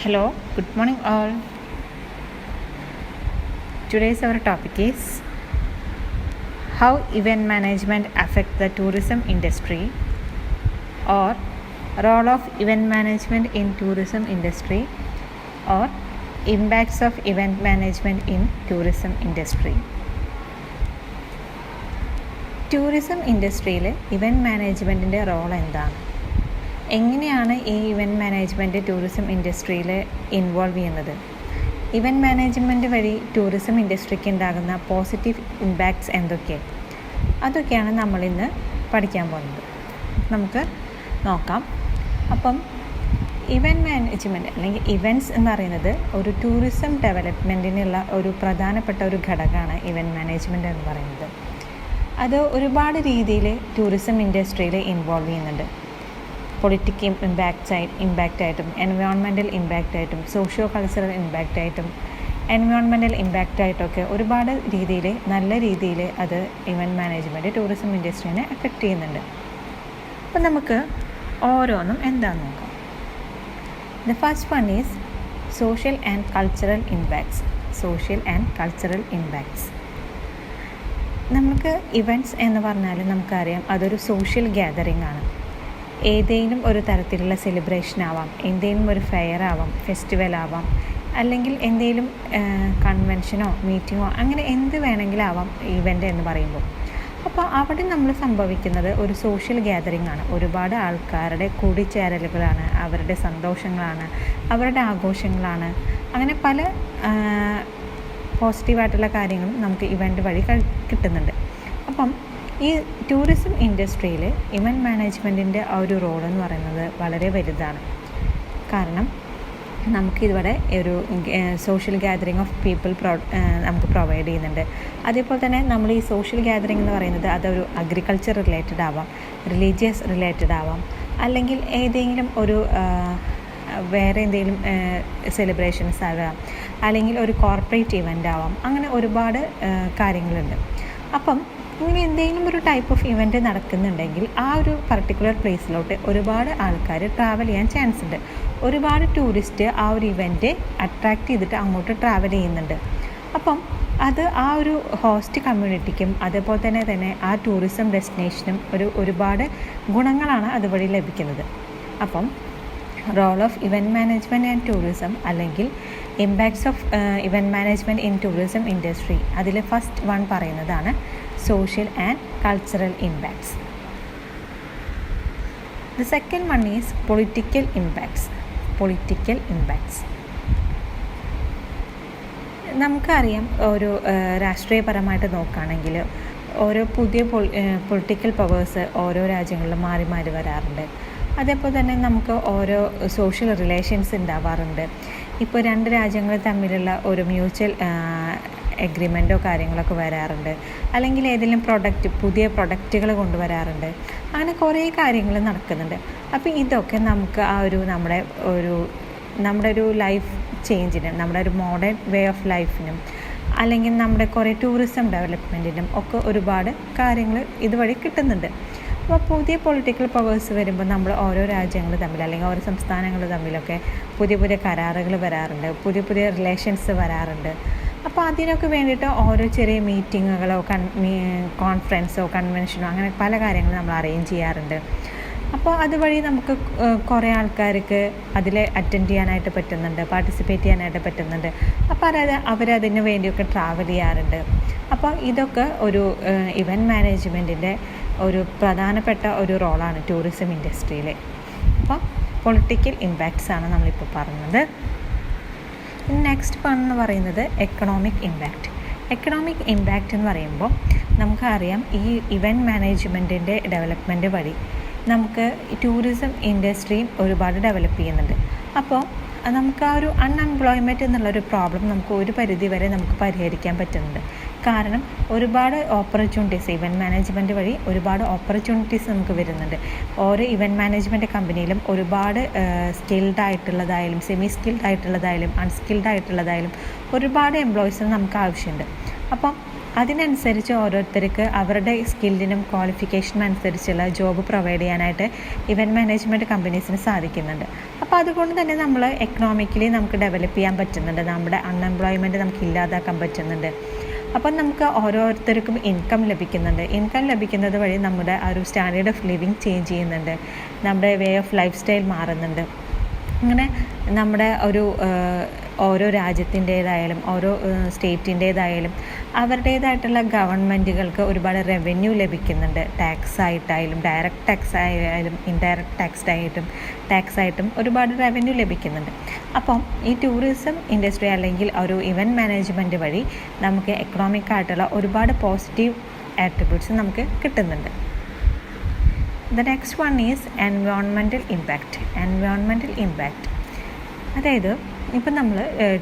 Hello, good morning all. Today's our topic is how event management affect the tourism industry, or role of event management in tourism industry, or impacts of event management in tourism industry. Tourism ഇൻഡസ്ട്രിയിൽ event മാനേജ്മെൻറ്റിൻ്റെ role എന്താണ്? എങ്ങനെയാണ് ഈ event management tourism ഇൻഡസ്ട്രിയിൽ involve ചെയ്യുന്നത്? Event management വഴി tourism ഇൻഡസ്ട്രിക്ക് ഉണ്ടാകുന്ന positive impacts എന്തൊക്കെ? അതൊക്കെയാണ് നമ്മളിന്ന് പഠിക്കാൻ പോകുന്നത്. നമുക്ക് നോക്കാം. അപ്പം ഇവൻറ്റ് മാനേജ്മെൻറ്റ് അല്ലെങ്കിൽ ഇവൻറ്റ്സ് എന്ന് പറയുന്നത് ഒരു ടൂറിസം ഡെവലപ്മെൻറ്റിനുള്ള ഒരു പ്രധാനപ്പെട്ട ഒരു ഘടകമാണ് ഇവൻറ്റ് മാനേജ്മെൻറ്റ് എന്ന് പറയുന്നത്. അത് ഒരുപാട് രീതിയിൽ ടൂറിസം ഇൻഡസ്ട്രിയിൽ ഇൻവോൾവ് ചെയ്യുന്നുണ്ട്. പൊളിറ്റിക്കൽ ഇമ്പാക്റ്റായിട്ടും എൻവയോൺമെൻറ്റൽ ഇമ്പാക്റ്റായിട്ടും സോഷ്യോ കൾച്ചറൽ ഇമ്പാക്റ്റായിട്ടും എൻവയോൺമെൻറ്റൽ ഇമ്പാക്റ്റായിട്ടൊക്കെ ഒരുപാട് രീതിയിൽ നല്ല രീതിയിൽ അത് ഇവൻറ്റ് മാനേജ്മെൻറ്റ് ടൂറിസം ഇൻഡസ്ട്രീനെ എഫക്റ്റ് ചെയ്യുന്നുണ്ട്. അപ്പം നമുക്ക് ഓരോന്നും എന്താണെന്ന് നോക്കാം. The first one is social and cultural impacts. Social and cultural impacts. നമുക്ക് ഇവൻറ്റ്സ് എന്ന് പറഞ്ഞാൽ നമുക്കറിയാം അതൊരു സോഷ്യൽ ഗ്യാതറിംഗ് ആണ്. ഏതെങ്കിലും ഒരു തരത്തിലുള്ള സെലിബ്രേഷൻ ആവാം, എന്തെങ്കിലും ഒരു ഫെയർ ആവാം, ഫെസ്റ്റിവൽ ആവാം, അല്ലെങ്കിൽ എന്തെങ്കിലും കൺവെൻഷനോ മീറ്റിങ്ങോ അങ്ങനെ എന്ത് വേണമെങ്കിലും ആവാം ഇവൻ്റ് എന്ന് പറയുമ്പോൾ. അപ്പോൾ അവിടെ നമ്മൾ സംഭവിക്കുന്നത് ഒരു സോഷ്യൽ ഗ്യാതറിംഗ് ആണ്. ഒരുപാട് ആൾക്കാരുടെ കൂടിച്ചേരലുകളാണ്, അവരുടെ സന്തോഷങ്ങളാണ്, അവരുടെ ആഘോഷങ്ങളാണ്. അങ്ങനെ പല പോസിറ്റീവായിട്ടുള്ള കാര്യങ്ങളും നമുക്ക് ഇവൻ്റ് വഴി കിട്ടുന്നുണ്ട്. അപ്പം ഈ ടൂറിസം ഇൻഡസ്ട്രിയിൽ ഇവൻറ്റ് മാനേജ്മെൻറ്റിൻ്റെ ആ ഒരു റോൾ എന്ന് പറയുന്നത് വളരെ വലുതാണ്. കാരണം നമുക്കിവിടെ ഒരു സോഷ്യൽ ഗ്യാതറിംഗ് ഓഫ് പീപ്പിൾ നമുക്ക് പ്രൊവൈഡ് ചെയ്യുന്നുണ്ട്. അതേപോലെ തന്നെ നമ്മൾ ഈ സോഷ്യൽ ഗ്യാതറിംഗ് എന്ന് പറയുന്നത് അതൊരു അഗ്രികൾച്ചർ റിലേറ്റഡ് ആവാം, റിലീജിയസ് റിലേറ്റഡ് ആവാം, അല്ലെങ്കിൽ ഏതെങ്കിലും ഒരു വേറെ എന്തെങ്കിലും സെലിബ്രേഷൻസ് ആവാം, അല്ലെങ്കിൽ ഒരു കോർപ്പറേറ്റ് ഇവൻ്റ് ആവാം. അങ്ങനെ ഒരുപാട് കാര്യങ്ങളുണ്ട്. അപ്പം ഇങ്ങനെ എന്തെങ്കിലും ഒരു ടൈപ്പ് ഓഫ് ഇവൻറ്റ് നടക്കുന്നുണ്ടെങ്കിൽ ആ ഒരു പർട്ടിക്കുലർ പ്ലേസിലോട്ട് ഒരുപാട് ആൾക്കാർ ട്രാവൽ ചെയ്യാൻ ചാൻസ് ഉണ്ട്. ഒരുപാട് ടൂറിസ്റ്റ് ആ ഒരു ഇവൻറ്റ് അട്രാക്റ്റ് ചെയ്തിട്ട് അങ്ങോട്ട് ട്രാവൽ ചെയ്യുന്നുണ്ട്. അപ്പം അത് ആ ഒരു ഹോസ്റ്റ് കമ്മ്യൂണിറ്റിക്കും അതേപോലെ തന്നെ ആ ടൂറിസം ഡെസ്റ്റിനേഷനും ഒരുപാട് ഗുണങ്ങളാണ് അതുവഴി ലഭിക്കുന്നത്. അപ്പം role of event management and tourism അല്ലെങ്കിൽ impacts of event management in tourism industry, അതിൽ ഫസ്റ്റ് വൺ പറയുന്നതാണ് social and cultural impacts. The second one is political impacts. Political impacts. നമുക്കറിയാം ഒരു രാഷ്ട്രീയപരമായിട്ട് നോക്കുകയാണെങ്കിൽ ഓരോ പുതിയ പൊളിറ്റിക്കൽ പവേഴ്സ് ഓരോ രാജ്യങ്ങളിലും മാറി മാറി വരാറുണ്ട്. അതേപോലെ തന്നെ നമുക്ക് ഓരോ സോഷ്യൽ റിലേഷൻസ് ഉണ്ടാവാറുണ്ട്. ഇപ്പോൾ രണ്ട് രാജ്യങ്ങൾ തമ്മിലുള്ള ഒരു മ്യൂച്വൽ എഗ്രിമെൻറ്റോ കാര്യങ്ങളൊക്കെ വരാറുണ്ട്. അല്ലെങ്കിൽ ഏതെങ്കിലും പുതിയ പ്രൊഡക്റ്റുകൾ കൊണ്ടുവരാറുണ്ട്. അങ്ങനെ കുറേ കാര്യങ്ങൾ നടക്കുന്നുണ്ട്. അപ്പോൾ ഇതൊക്കെ നമുക്ക് ആ ഒരു നമ്മുടെ ഒരു ലൈഫ് ചേഞ്ചിനും നമ്മുടെ ഒരു മോഡേൺ വേ ഓഫ് ലൈഫിനും അല്ലെങ്കിൽ നമ്മുടെ കുറേ ടൂറിസം ഡെവലപ്മെൻറ്റിനും ഒക്കെ ഒരുപാട് കാര്യങ്ങൾ ഇതുവഴി കിട്ടുന്നുണ്ട്. അപ്പോൾ പുതിയ പൊളിറ്റിക്കൽ പവേഴ്സ് വരുമ്പോൾ നമ്മൾ ഓരോ രാജ്യങ്ങൾ തമ്മിൽ അല്ലെങ്കിൽ ഓരോ സംസ്ഥാനങ്ങൾ തമ്മിലൊക്കെ പുതിയ പുതിയ കരാറുകൾ വരാറുണ്ട്, പുതിയ പുതിയ റിലേഷൻസ് വരാറുണ്ട്. അപ്പോൾ അതിനൊക്കെ വേണ്ടിയിട്ട് ഓരോ ചെറിയ മീറ്റിങ്ങുകളോ കോൺഫറൻസോ കൺവെൻഷനോ അങ്ങനെ പല കാര്യങ്ങളും നമ്മൾ അറേഞ്ച് ചെയ്യാറുണ്ട്. അപ്പോൾ അതുവഴി നമുക്ക് കുറേ ആൾക്കാർക്ക് അതിൽ അറ്റൻഡ് ചെയ്യാനായിട്ട് പറ്റുന്നുണ്ട്, പാർട്ടിസിപ്പേറ്റ് ചെയ്യാനായിട്ട് പറ്റുന്നുണ്ട്. അപ്പോൾ അവരതിന് വേണ്ടിയൊക്കെ ട്രാവൽ ചെയ്യാറുണ്ട്. അപ്പോൾ ഇതൊക്കെ ഒരു ഇവൻറ്റ് മാനേജ്മെൻറ്റിൻ്റെ ഒരു പ്രധാനപ്പെട്ട ഒരു റോളാണ് ടൂറിസം ഇൻഡസ്ട്രിയിൽ. അപ്പോൾ പൊളിറ്റിക്കൽ ഇമ്പാക്ട്സ് ആണ് നമ്മളിപ്പോൾ പറഞ്ഞത്. നെക്സ്റ്റ് എന്ന് പറയുന്നത് എക്കണോമിക് ഇമ്പാക്റ്റ്. എക്കണോമിക് ഇമ്പാക്റ്റ് എന്ന് പറയുമ്പോൾ നമുക്കറിയാം ഈ ഇവൻറ്റ് മാനേജ്മെൻറ്റിൻ്റെ ഡെവലപ്മെൻറ്റ് വഴി നമുക്ക് ടൂറിസം ഇൻഡസ്ട്രിയും ഒരുപാട് ഡെവലപ്പ് ചെയ്യുന്നുണ്ട്. അപ്പോൾ നമുക്ക് ആ ഒരു അൺഎംപ്ലോയ്മെൻറ്റ് എന്നുള്ളൊരു പ്രോബ്ലം നമുക്ക് ഒരു പരിധി വരെ നമുക്ക് പരിഹരിക്കാൻ പറ്റുന്നുണ്ട്. കാരണം ഒരുപാട് ഓപ്പർച്യൂണിറ്റീസ് ഇവൻറ്റ് മാനേജ്മെൻറ്റ് വഴി ഒരുപാട് ഓപ്പർച്യൂണിറ്റീസ് നമുക്ക് വരുന്നുണ്ട്. ഓരോ ഇവൻറ്റ് മാനേജ്മെൻറ്റ് കമ്പനിയിലും ഒരുപാട് സ്കിൽഡ് ആയിട്ടുള്ളതായാലും സെമി സ്കിൽഡ് ആയിട്ടുള്ളതായാലും അൺസ്കിൽഡ് ആയിട്ടുള്ളതായാലും ഒരുപാട് എംപ്ലോയീസിന് നമുക്ക് ആവശ്യമുണ്ട്. അപ്പം അതിനനുസരിച്ച് ഓരോരുത്തർക്ക് അവരുടെ സ്കില്ലിനും ക്വാളിഫിക്കേഷനും അനുസരിച്ചുള്ള ജോബ് പ്രൊവൈഡ് ചെയ്യാനായിട്ട് ഇവൻറ്റ് മാനേജ്മെൻറ്റ് കമ്പനീസിന് സാധിക്കുന്നുണ്ട്. അപ്പോൾ അതുകൊണ്ട് തന്നെ നമ്മൾ എക്കണോമിക്കലി നമുക്ക് ഡെവലപ്പ് ചെയ്യാൻ പറ്റുന്നുണ്ട്, നമ്മുടെ അൺഎംപ്ലോയ്മെൻറ്റ് നമുക്ക് ഇല്ലാതാക്കാൻ പറ്റുന്നുണ്ട്. അപ്പം നമുക്ക് ഓരോരുത്തർക്കും ഇൻകം ലഭിക്കുന്നുണ്ട്. ഇൻകം ലഭിക്കുന്നത് വഴി നമ്മുടെ ആ ഒരു സ്റ്റാൻഡേർഡ് ഓഫ് ലിവിങ് ചേഞ്ച് ചെയ്യുന്നുണ്ട്, നമ്മുടെ വേ ഓഫ് ലൈഫ് സ്റ്റൈൽ മാറുന്നുണ്ട്. അങ്ങനെ നമ്മുടെ ഓരോ രാജ്യത്തിൻ്റേതായാലും ഓരോ സ്റ്റേറ്റിൻ്റേതായാലും അവരുടേതായിട്ടുള്ള ഗവൺമെൻറ്റുകൾക്ക് ഒരുപാട് റവന്യൂ ലഭിക്കുന്നുണ്ട്. ടാക്സ് ആയിട്ടായാലും ഡയറക്റ്റ് ടാക്സ് ആയാലും ഇൻഡയറക്റ്റ് ടാക്സ് ആയിട്ടും ഒരുപാട് റവന്യൂ ലഭിക്കുന്നുണ്ട്. അപ്പം ഈ ടൂറിസം ഇൻഡസ്ട്രി അല്ലെങ്കിൽ ഒരു ഇവൻറ്റ് മാനേജ്മെൻറ്റ് വഴി നമുക്ക് എക്കണോമിക്കായിട്ടുള്ള ഒരുപാട് പോസിറ്റീവ് ആട്രിബ്യൂട്ട്സ് നമുക്ക് കിട്ടുന്നുണ്ട്. The next one is environmental impact. അതായത് ഇപ്പം നമ്മൾ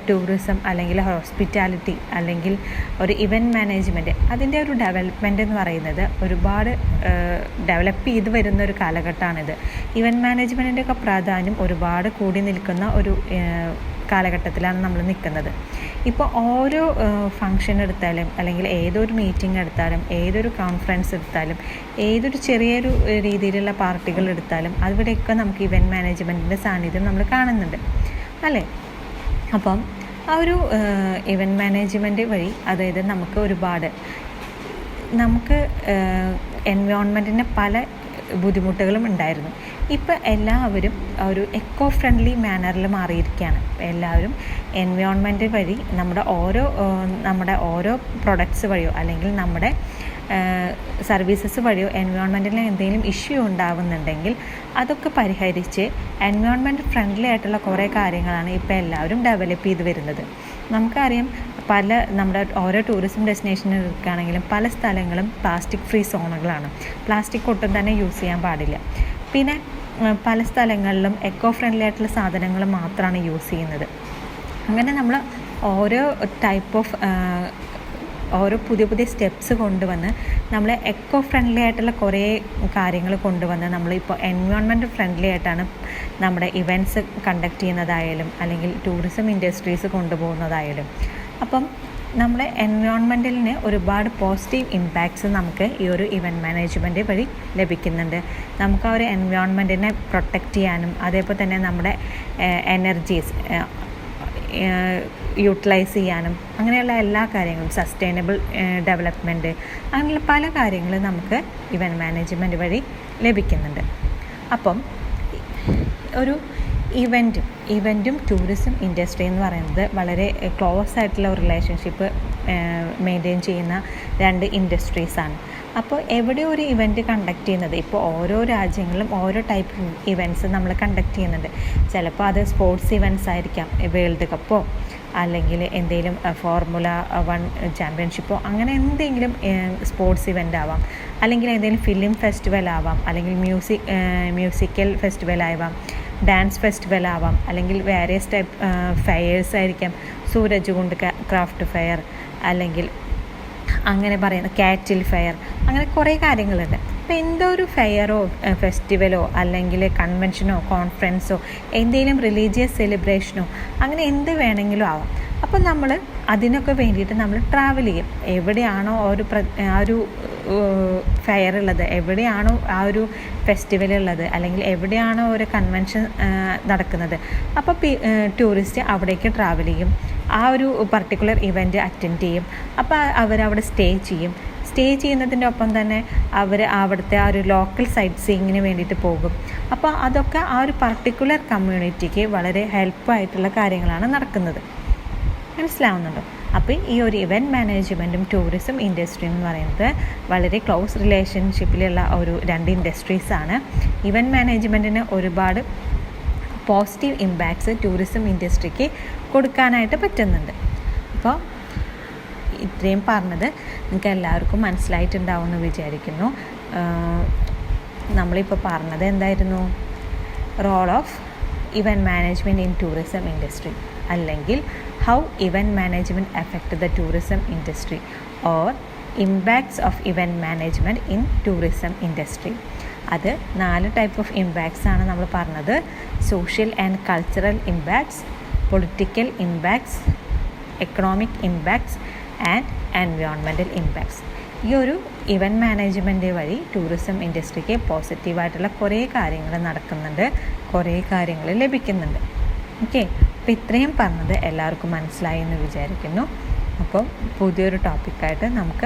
ടൂറിസം അല്ലെങ്കിൽ ഹോസ്പിറ്റാലിറ്റി അല്ലെങ്കിൽ ഒരു ഇവൻറ്റ് മാനേജ്മെൻറ്റ് അതിൻ്റെ ഒരു ഡെവലപ്മെൻറ്റ് എന്ന് പറയുന്നത് ഒരുപാട് ഡെവലപ്പ് ചെയ്ത് വരുന്ന ഒരു കാലഘട്ടമാണിത്. ഇവൻറ്റ് മാനേജ്മെൻറ്റിൻ്റെ ഒക്കെ പ്രാധാന്യം ഒരുപാട് കൂടി നിൽക്കുന്ന ഒരു കാലഘട്ടത്തിലാണ് നമ്മൾ നിൽക്കുന്നത്. ഇപ്പോൾ ഓരോ ഫങ്ഷൻ എടുത്താലും അല്ലെങ്കിൽ ഏതൊരു മീറ്റിംഗ് എടുത്താലും ഏതൊരു കോൺഫറൻസ് എടുത്താലും ഏതൊരു ചെറിയൊരു രീതിയിലുള്ള പാർട്ടികൾ എടുത്താലും അവിടെയൊക്കെ നമുക്ക് ഇവൻറ്റ് മാനേജ്മെൻറ്റിൻ്റെ സാന്നിധ്യം നമ്മൾ കാണുന്നുണ്ട് അല്ലേ. അപ്പം ആ ഒരു ഇവൻറ്റ് മാനേജ്മെൻറ്റ് വഴി അതായത് നമുക്ക് എൻവയോൺമെൻറ്റിന് പല ബുദ്ധിമുട്ടുകളും ഉണ്ടായിരുന്നു. ഇപ്പോൾ എല്ലാവരും ഒരു എക്കോ ഫ്രണ്ട്ലി മാനറിൽ മാറിയിരിക്കുകയാണ്. എല്ലാവരും എൻവയോൺമെൻറ്റ് വഴി നമ്മുടെ ഓരോ പ്രൊഡക്ട്സ് വഴിയോ അല്ലെങ്കിൽ നമ്മുടെ സർവീസസ് വഴിയോ എൻവയോൺമെൻറ്റിൽ എന്തെങ്കിലും ഇഷ്യൂ ഉണ്ടാവുന്നുണ്ടെങ്കിൽ അതൊക്കെ പരിഹരിച്ച് എൻവയോൺമെൻറ്റ് ഫ്രണ്ട്ലി ആയിട്ടുള്ള കുറേ കാര്യങ്ങളാണ് ഇപ്പോൾ എല്ലാവരും ഡെവലപ്പ് ചെയ്ത് വരുന്നത്. നമുക്കറിയാം നമ്മുടെ ഓരോ ടൂറിസം ഡെസ്റ്റിനേഷനിൽ എടുക്കുകയാണെങ്കിലും പല സ്ഥലങ്ങളും പ്ലാസ്റ്റിക് ഫ്രീ സോണുകളാണ്. പ്ലാസ്റ്റിക് ഒട്ടും തന്നെ യൂസ് ചെയ്യാൻ പാടില്ല. പിന്നെ പല സ്ഥലങ്ങളിലും എക്കോ ഫ്രണ്ട്ലി ആയിട്ടുള്ള സാധനങ്ങൾ മാത്രമാണ് യൂസ് ചെയ്യുന്നത്. അങ്ങനെ നമ്മൾ ഓരോ പുതിയ സ്റ്റെപ്സ് കൊണ്ടുവന്ന് നമ്മൾ എക്കോ ഫ്രണ്ട്ലി ആയിട്ടുള്ള കുറേ കാര്യങ്ങൾ കൊണ്ടുവന്ന് നമ്മളിപ്പോൾ എൻവയോൺമെൻറ്റ് ഫ്രണ്ട്ലി ആയിട്ടാണ് നമ്മുടെ ഇവൻറ്റ്സ് കണ്ടക്ട് ചെയ്യുന്നതായാലും അല്ലെങ്കിൽ ടൂറിസം ഇൻഡസ്ട്രീസ് കൊണ്ടുപോകുന്നതായാലും. അപ്പം നമ്മുടെ എൻവയോൺമെൻറ്റലിന് ഒരുപാട് പോസിറ്റീവ് ഇമ്പാക്ട്സ് നമുക്ക് ഈ ഒരു ഇവൻറ്റ് മാനേജ്മെൻറ്റ് വഴി ലഭിക്കുന്നുണ്ട്. നമുക്ക് ആ ഒരു എൻവയോൺമെൻറ്റിനെ പ്രൊട്ടക്റ്റ് ചെയ്യാനും അതേപോലെ തന്നെ നമ്മുടെ എനർജീസ് യൂട്ടിലൈസ് ചെയ്യാനും അങ്ങനെയുള്ള എല്ലാ കാര്യങ്ങളും സസ്റ്റൈനബിൾ ഡെവലപ്മെൻറ്റ് അങ്ങനെയുള്ള പല കാര്യങ്ങളും നമുക്ക് ഇവൻറ്റ് മാനേജ്മെൻറ്റ് വഴി ലഭിക്കുന്നുണ്ട്. അപ്പം ഒരു ഇവൻറ്റും ടൂറിസം ഇൻഡസ്ട്രി എന്ന് പറയുന്നത് വളരെ ക്ലോസ് ആയിട്ടുള്ള ഒരു റിലേഷൻഷിപ്പ് മെയിൻറ്റെയിൻ ചെയ്യുന്ന രണ്ട് ഇൻഡസ്ട്രീസാണ്. അപ്പോൾ എവിടെ ഒരു ഇവൻറ്റ് കണ്ടക്ട് ചെയ്യുന്നത് ഇപ്പോൾ ഓരോ രാജ്യങ്ങളിലും ഓരോ ടൈപ്പ് ഇവൻറ്റ്സ് നമ്മൾ കണ്ടക്ട് ചെയ്യുന്നുണ്ട്. ചിലപ്പോൾ അത് സ്പോർട്സ് ഇവൻറ്റ്സ് ആയിരിക്കാം, വേൾഡ് കപ്പോ അല്ലെങ്കിൽ എന്തെങ്കിലും ഫോർമുല 1 ചാമ്പ്യൻഷിപ്പോ അങ്ങനെ എന്തെങ്കിലും സ്പോർട്സ് ഇവൻ്റ് ആവാം, അല്ലെങ്കിൽ എന്തെങ്കിലും ഫിലിം ഫെസ്റ്റിവൽ ആവാം, അല്ലെങ്കിൽ മ്യൂസിക്കൽ ഫെസ്റ്റിവൽ ആവാം, ഡാൻസ് ഫെസ്റ്റിവൽ ആവാം, അല്ലെങ്കിൽ വേരിയസ് ടൈപ്പ് ഫെയേഴ്സ് ആയിരിക്കാം, സൂരജ് കുണ്ട് ക്രാഫ്റ്റ് ഫെയർ അല്ലെങ്കിൽ അങ്ങനെ പറയുന്ന കാറ്റിൽ ഫെയർ, അങ്ങനെ കുറേ കാര്യങ്ങളുണ്ട്. അപ്പോൾ എന്തോ ഒരു ഫെയറോ ഫെസ്റ്റിവലോ അല്ലെങ്കിൽ കൺവെൻഷനോ കോൺഫറൻസോ എന്തെങ്കിലും റിലീജിയസ് സെലിബ്രേഷനോ അങ്ങനെ എന്ത് വേണമെങ്കിലും ആവാം. അപ്പോൾ നമ്മൾ അതിനൊക്കെ വേണ്ടിയിട്ട് നമ്മൾ ട്രാവൽ ചെയ്യും. എവിടെയാണോ ആ ഒരു ഫെയർ ഉള്ളത്, എവിടെയാണോ ആ ഒരു ഫെസ്റ്റിവൽ ഉള്ളത്, അല്ലെങ്കിൽ എവിടെയാണോ ഒരു കൺവെൻഷൻ നടക്കുന്നത്, അപ്പോൾ ടൂറിസ്റ്റ് അവിടേക്ക് ട്രാവൽ ചെയ്യും, ആ ഒരു പർട്ടിക്കുലർ ഇവൻറ്റ് അറ്റൻഡ് ചെയ്യും. അപ്പോൾ അവരവിടെ സ്റ്റേ ചെയ്യുന്നതിൻ്റെ ഒപ്പം തന്നെ അവർ അവിടുത്തെ ആ ഒരു ലോക്കൽ സൈറ്റ് സീയിങ്ങിന് വേണ്ടിയിട്ട് പോകും. അപ്പോൾ അതൊക്കെ ആ ഒരു പർട്ടിക്കുലർ കമ്മ്യൂണിറ്റിക്ക് വളരെ ഹെൽപ്പായിട്ടുള്ള കാര്യങ്ങളാണ് നടക്കുന്നത്. മനസ്സിലാവുന്നുണ്ടോ? അപ്പോൾ ഈ ഒരു ഇവൻറ്റ് മാനേജ്മെൻറ്റും ടൂറിസം ഇൻഡസ്ട്രിയും എന്ന് പറയുന്നത് വളരെ ക്ലോസ് റിലേഷൻഷിപ്പിലുള്ള ഒരു രണ്ട് ഇൻഡസ്ട്രീസാണ്. ഇവൻറ്റ് മാനേജ്മെൻറ്റിന് ഒരുപാട് പോസിറ്റീവ് ഇമ്പാക്ട്സ് ടൂറിസം ഇൻഡസ്ട്രിക്ക് കൊടുക്കാനായിട്ട് പറ്റുന്നുണ്ട്. അപ്പോൾ ഇത്രയും പറഞ്ഞത് നിങ്ങൾക്ക് എല്ലാവർക്കും മനസ്സിലായിട്ടുണ്ടാവുമെന്ന് വിചാരിക്കുന്നു. നമ്മളിപ്പോൾ പറഞ്ഞത് എന്തായിരുന്നു? Role of event management in tourism industry, അല്ലെങ്കിൽ how event management affect the tourism industry or impacts of event management in tourism industry. അത് 4 ടൈപ്പ് ഓഫ് ഇമ്പാക്ട്സ് ആണ് നമ്മൾ പറഞ്ഞത്. Social and cultural impacts, political impacts, economic impacts and environmental impacts. ഈ ഒരു event management വഴി tourism ഇൻഡസ്ട്രിക്ക് പോസിറ്റീവായിട്ടുള്ള കുറേ കാര്യങ്ങൾ നടക്കുന്നുണ്ട്, കുറേ കാര്യങ്ങൾ ലഭിക്കുന്നുണ്ട്. ഓക്കെ, അപ്പോൾ ഇത്രയും പറഞ്ഞത് എല്ലാവർക്കും മനസ്സിലായി എന്ന് വിചാരിക്കുന്നു. അപ്പോൾ പുതിയൊരു ടോപ്പിക്കായിട്ട് നമുക്ക്